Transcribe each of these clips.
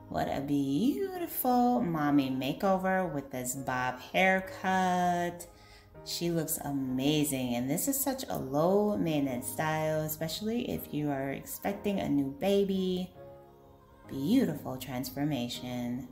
What a beautiful mommy makeover with this bob haircut. She looks amazing, and this is such a low maintenance style, especially if you are expecting a new baby. Beautiful transformation.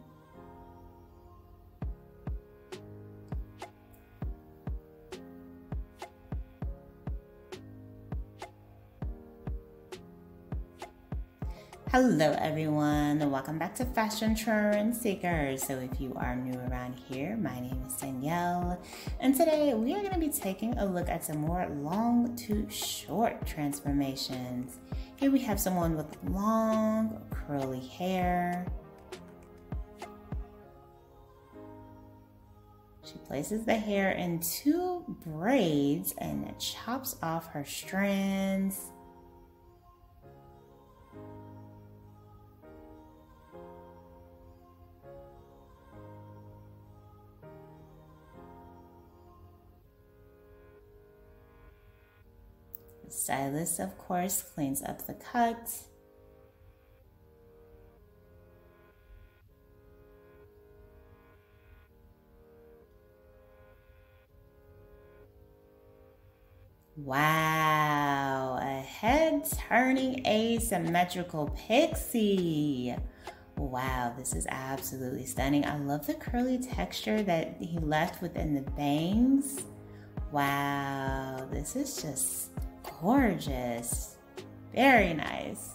Hello everyone, welcome back to Fashion Trend Seekers. So if you are new around here, my name is Danielle, and today we are going to be taking a look at some more long to short transformations. Here we have someone with long curly hair. She places the hair in 2 braids and chops off her strands. The stylist, of course, cleans up the cut. Wow, a head-turning asymmetrical pixie. Wow, this is absolutely stunning. I love the curly texture that he left within the bangs. Wow, this is just gorgeous. Very nice.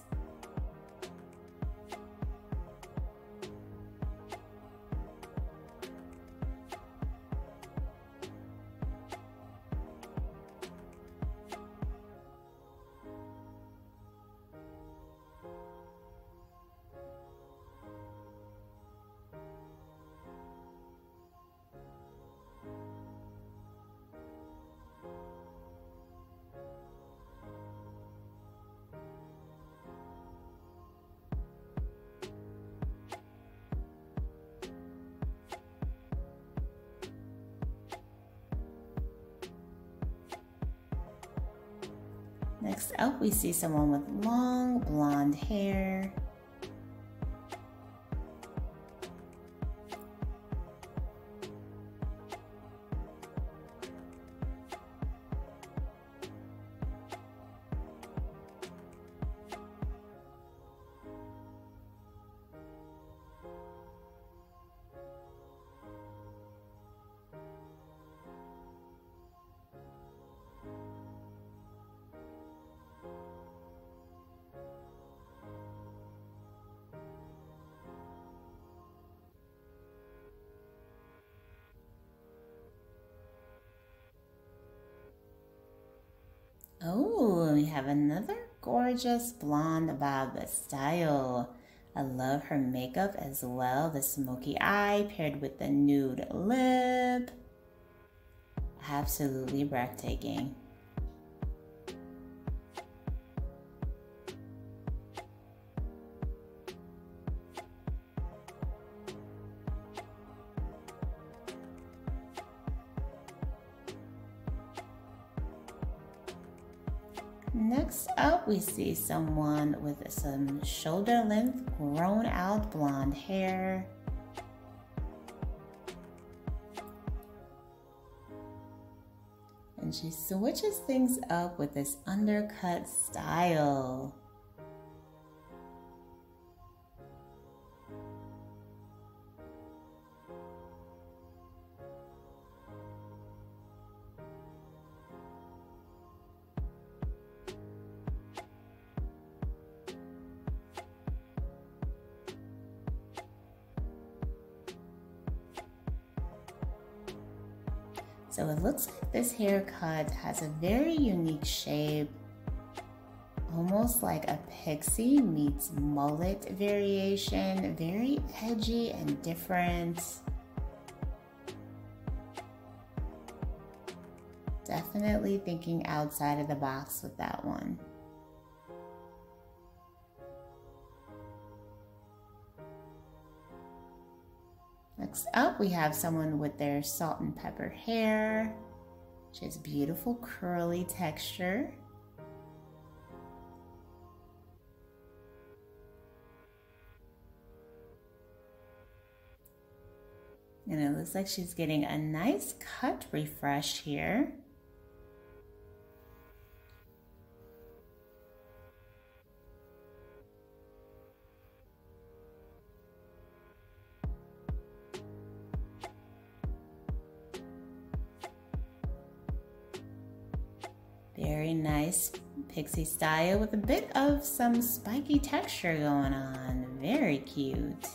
Next up, we see someone with long blonde hair. Oh, we have another gorgeous blonde bob style. I love her makeup as well. The smoky eye paired with the nude lip. Absolutely breathtaking. Next up, we see someone with some shoulder length, grown out blonde hair. And she switches things up with this undercut style. So it looks like this haircut has a very unique shape, almost like a pixie meets mullet variation, very edgy and different. Definitely thinking outside of the box with that one. Next up, we have someone with their salt and pepper hair. She has beautiful curly texture. And it looks like she's getting a nice cut refresh here. Very nice pixie style with a bit of some spiky texture going on. Very cute.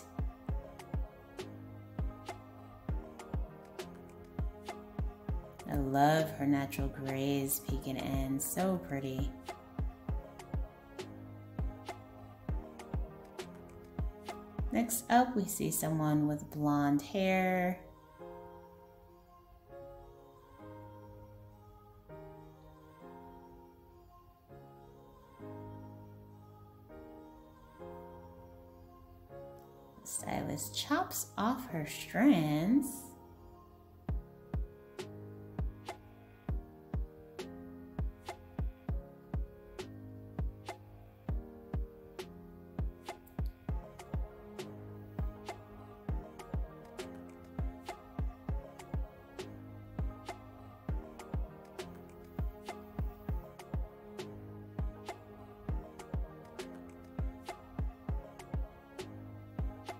I love her natural grays peeking in, so pretty. Next up, we see someone with blonde hair. The stylist chops off her strands.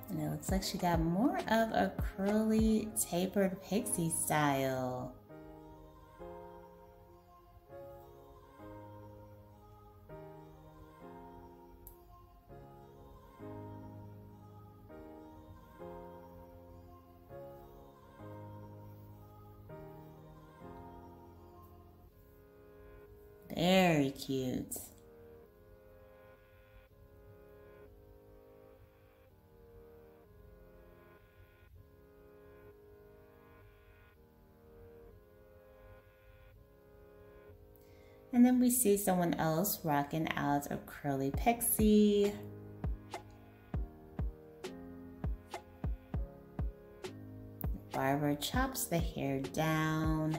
And it looks like she got more of a curly, tapered pixie style. Very cute. And then we see someone else rocking out a curly pixie. The barber chops the hair down.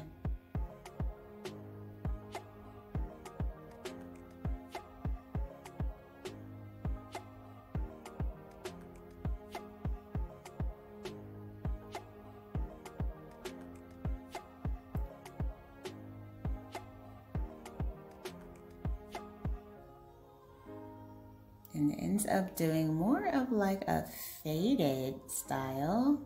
And ends up doing more of like a faded style.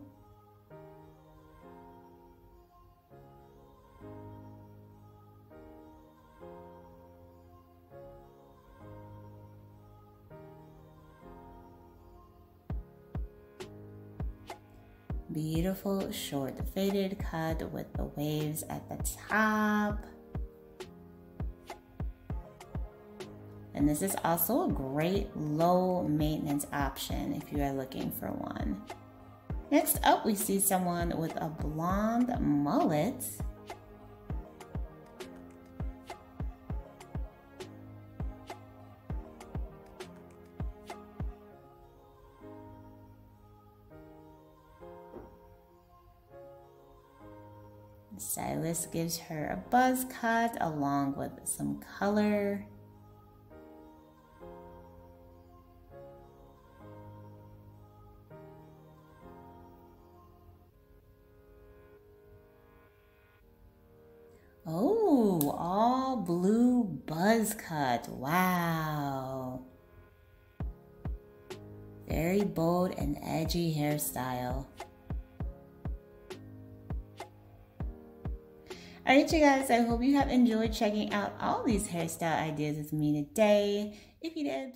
Beautiful short faded cut with the waves at the top. And this is also a great low maintenance option if you are looking for one. Next up, we see someone with a blonde mullet. The stylist gives her a buzz cut along with some color. Oh, all blue buzz cut. Wow. Very bold and edgy hairstyle. Alright, you guys, I hope you have enjoyed checking out all these hairstyle ideas with me today. If you did,